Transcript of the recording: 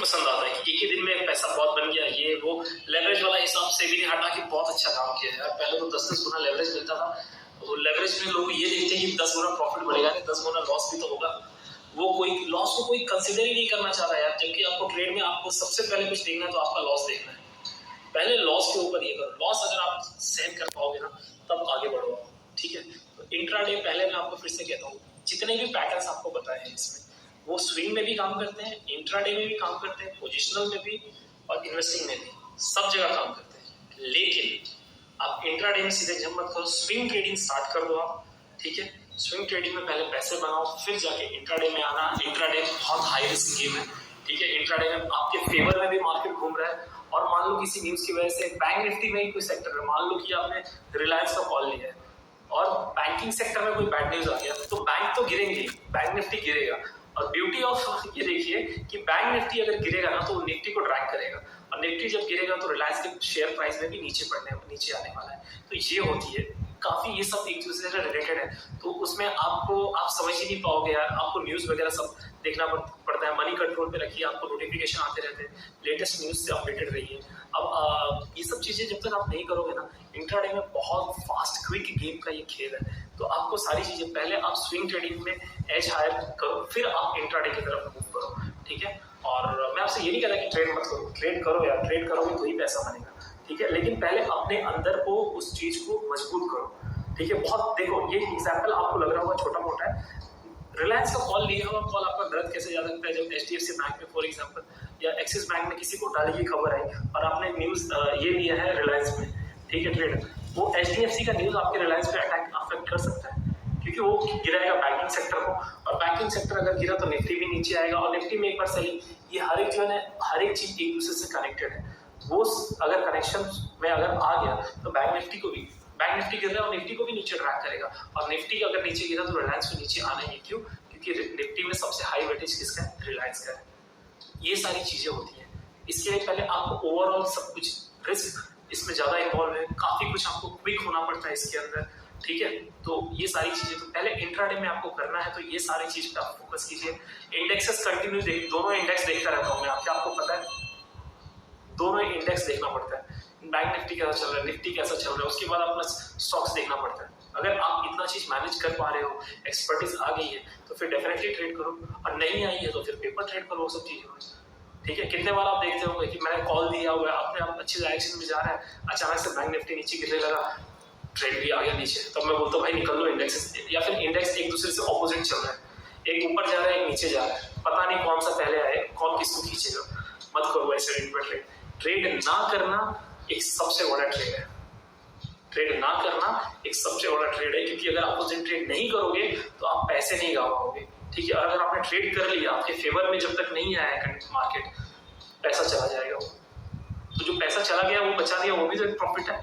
पसंद आता है कि एक ही दिन में पैसा बहुत बन गया, ये वो लेवरेज वाला हिसाब से भी नहीं हटा कि बहुत अच्छा काम किया यार। पहले तो 10-10 गुना लेवरेज मिलता था, तो लेवरेज में लोग ये देखते हैं कि 10 गुना प्रॉफिट बढ़ेगा, 10 गुना लॉस भी तो होगा। वो कोई लॉस को कोई कंसिडर ही नहीं करना चाह रहा यार। जबकि आपको ट्रेड में आपको सबसे पहले कुछ देखना है तो आपका लॉस देखना है। पहले लॉस के ऊपर ये करो, लॉस अगर आप सहन कर पाओगे ना तब आगे बढ़ो, ठीक है। तो इंट्राडे पहले मैं आपको फिर से कहता हूँ, जितने भी पैटर्न्स आपको बताए हैं इसमें वो स्विंग में भी काम करते हैं, इंट्राडे में भी काम करते हैं, पोजिशनल में भी और इन्वेस्टिंग में भी, सब जगह काम करते हैं। लेकिन आप इंट्राडे में सीधे जंप मत करो, स्विंग ट्रेडिंग स्टार्ट कर दो आप, ठीक है। स्विंग ट्रेडिंग में पहले पैसे बनाओ, फिर जाके इंट्राडे में आना। इंट्राडे बहुत हाई रिस्क गेम है, ठीक है। इंट्राडे में आपके फेवर में भी मार्केट घूम रहा है और मान लो किसी न्यूज की वजह से बैंक निफ्टी में ही कोई सेक्टर है, मान लो कि आपने रिलायंस का कॉल लिया है और बैंकिंग सेक्टर में कोई बैड न्यूज आ गया तो बैंक तो गिरेंगे, बैंक निफ्टी गिरेगा। और ब्यूटी ऑफ ये देखिए कि बैंक निफ्टी अगर गिरेगा ना तो निफ्टी को ड्रैग करेगा, और निफ्टी जब गिरेगा तो रिलायंस के शेयर प्राइस में भी नीचे आने वाला है। तो ये होती है काफी, ये सब एक दूसरे से रिलेटेड है। तो उसमें आप समझ ही नहीं पाओगे यार, आपको न्यूज वगैरह सब देखना पड़ता है। मनी कंट्रोल पे रखिए, आपको नोटिफिकेशन आते रहते हैं, लेटेस्ट न्यूज से अपडेटेड रहिए। अब ये सब चीजें जब तक आप नहीं करोगे ना, इंट्राडे में बहुत फास्ट क्विक गेम का ये खेल है। तो आपको सारी चीजें पहले आप स्विंग ट्रेडिंग में एज हायर करो, फिर आप इंट्राडे की तरफ मूव करो, ठीक है। और मैं आपसे ये नहीं कह रहा कि ट्रेड मत करो, ट्रेड करो यार, ट्रेड करोगे तो ही पैसा बनेगा, ठीक है। लेकिन पहले अपने अंदर को उस चीज को मजबूत करो, ठीक है। बहुत देखो, ये एग्जाम्पल आपको लग रहा होगा छोटा मोटा है, रिलायंस का कॉल लिया हुआ कॉल आपका गलत कैसे जा सकता है जब HDFC बैंक में फॉर एग्जांपल या एक्सिस बैंक में किसी घोटाले की खबर आई और आपने न्यूज ये लिया है रिलायंस में, ठीक है, ट्रेड। वो HDFC का न्यूज आपके रिलायंस पे अटैक अफेक्ट कर सकता है क्योंकि वो गिराएगा बैंकिंग सेक्टर को, और बैंकिंग सेक्टर अगर गिरा तो निफ्टी भी नीचे आएगा। और निफ्टी में एक बार सही, ये हर एक जो है हर एक चीज एक दूसरे से कनेक्टेड है। वो अगर कनेक्शन में अगर आ गया तो बैंक निफ्टी गिर रहा है और निफ्टी को भी नीचे ड्रैग करेगा, और निफ्टी अगर नीचे गिरा तो रिलायंस को नीचे आना ही। क्यों? क्योंकि निफ्टी में सबसे हाई वेटेज किसका है? रिलायंस का है। ये सारी चीजें होती हैं। इसके लिए पहले आपको ओवरऑल सब कुछ रिस्क इसमें ज्यादा इन्वॉल्व है, काफी कुछ आपको क्विक होना पड़ता है इसके अंदर, ठीक है। तो ये सारी चीजें तो पहले इंट्राडे में आपको करना है, तो ये सारी चीज पे आप फोकस कीजिए। इंडेक्सेस कंटिन्यू दोनों इंडेक्स देखता रहता हूँ मैं, आपको पता है दोनों इंडेक्स देखना पड़ता है। बैंक निफ्टी कैसा चल रहा है, निफ्टी कैसा चल रहा है, उसके बाद अपना स्टॉक्स देखना पड़ता है। अगर आप इतना चीज मैनेज कर पा रहे हो, एक्सपर्टीज आ गई है, तो फिर डेफिनेटली ट्रेड करो, और नहीं आई है तो फिर पेपर ट्रेड करो, वो सब चीजें, ठीक है। कितने बार आप देखते होंगे कि मैंने कॉल दिया हुआ है, अपने आप अच्छी डायरेक्शन में जा रहा है, अचानक से बैंक निफ्टी नीचे गिरने लगा, ट्रेड भी आ गया नीचे, तब मैं बोलता हूँ भाई निकल लो इंडेक्स, या फिर इंडेक्स एक दूसरे से ऑपोजिट चल रहा है, एक ऊपर जा रहा है एक नीचे जा रहा है, पता नहीं कौन सा पहले आए, कौन किसको खींचेगा। मत करो ऐसे ट्रेड। ट्रेड ना करना एक सबसे बड़ा ट्रेड है, ट्रेड ना करना एक सबसे बड़ा ट्रेड है, क्योंकि अगर आप उस दिन ट्रेड नहीं करोगे तो आप पैसे नहीं गा पाओगे, ठीक है। अगर आपने ट्रेड कर लिया, आपके फेवर में जब तक नहीं आया है मार्केट, पैसा चला जाएगा। तो जो पैसा चला गया वो बचा दिया, वो भी तो एक प्रॉफिट है।